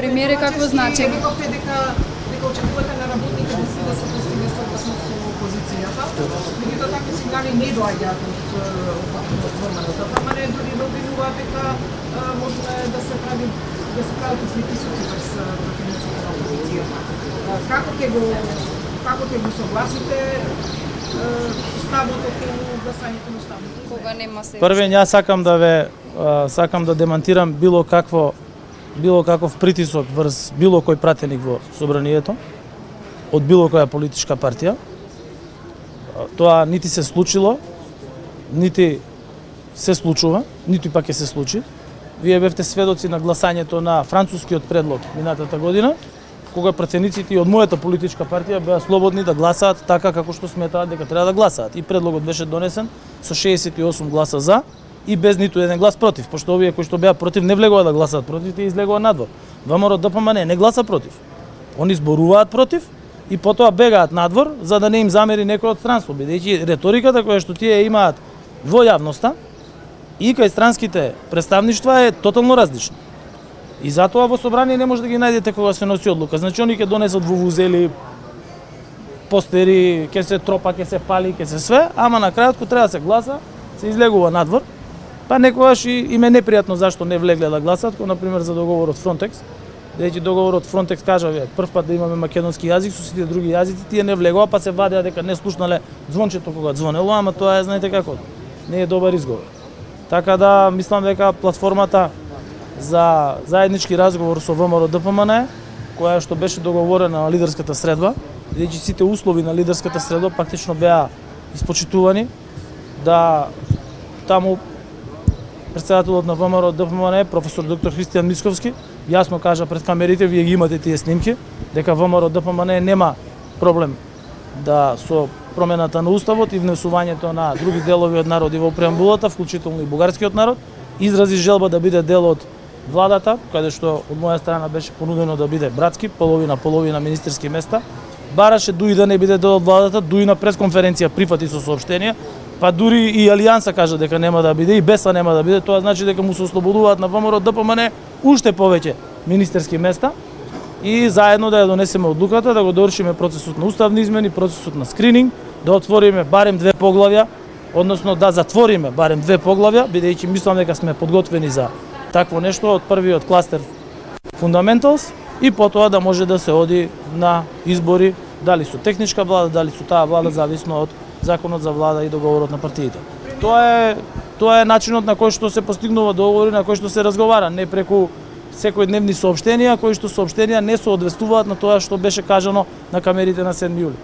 премиер какво значи? Рековте дека очекувате на работните да се постигне согласност со опозицијата. Меѓутоа такви сигнали не доаѓаат од ВМРО, дури да обвинуваат дека можно да се прават притисоци врз противниците на опозицијата. Како ќе го согласите ставот околу гласањето на уставните измени? Кога нема се. Првен, јас сакам да демантирам било каков притисок врз било кој пратеник во собранието од било која политичка партија. Тоа нити се случило, нити се случува, ниту пак ќе се случи. Вие бевте сведоци на гласањето на францускиот предлог минатата година, кога пратениците од мојата политичка партија беа слободни да гласаат така како што сметаат дека треба да гласаат. И предлогот беше донесен со 68 гласа за и без ниту еден глас против, пошто овие кои што беа против не влегува да гласаат против, тие излегува надвор. ВМРО ДПМН не гласа против. Они зборуваат против и потоа бегаат надвор за да не им замери некој од странство, бидејќи реториката која што тие имаат во јавноста и кај странските представништва е тотално различна. И затоа во собрание не може да ги најдете кога се носи одлука. Значи они ќе донесат вувузели, постери, ќе се тропа, ќе се пали, ќе се све, ама на крајот кога треба да се гласа, се излегува надвор. Па некогаш и им е непријатно зашто не влегле да гласат, како например за договорот Frontex. Бидејќи договорот Frontex кажа прв пат да имаме македонски јазик со сите други јазици, тие не влегува, па се вадеа дека не слушнале звончето кога звонело, ама тоа е знаете како, не е добар изговор. Така да мислам дека платформата за заеднички разговор со ВМРО ДПМН, која што беше договорена на лидерската средба, бидејќи сите услови на лидерската средба практично беа испочитувани, да таму председателот на ВМРО ДПМН, професор доктор Христијан Мицковски, јасно кажа пред камерите, вие ги имате тие снимки, дека ВМРО ДПМН нема проблем да со промената на уставот и внесувањето на други делови од народи во преамбулата, вклучително и бугарскиот народ, изрази желба да биде дел од владата, каде што од моја страна беше понудено да биде братски, половина министерски места. Бараше дуи да не биде дел од владата, дуи на пресконференција прифати со соопштенија, па дури и Алијанса кажа дека нема да биде и Беса нема да биде, тоа значи дека му се ослободуваат на ВМРО ДПМН уште повеќе министерски места и заедно да ја донесеме одлуката, да го довршиме процесот на уставни измени, процесот на скрининг, да отвориме барем 2 поглавја, односно да затвориме барем 2 поглавја, бидејќи мислам дека сме подготвени за такво нешто од првиот кластер Fundamentals и потоа да може да се оди на избори, дали со техничка влада, дали со таа влада, зависно од законот за влада и договорот на партиите. Тоа е начинот на кој што се постигнува договори, на кој што се разговара, не преку секојдневни соопштенија, кои што соопштенија не соодветствуваат на тоа што беше кажано на камерите на 7 јули.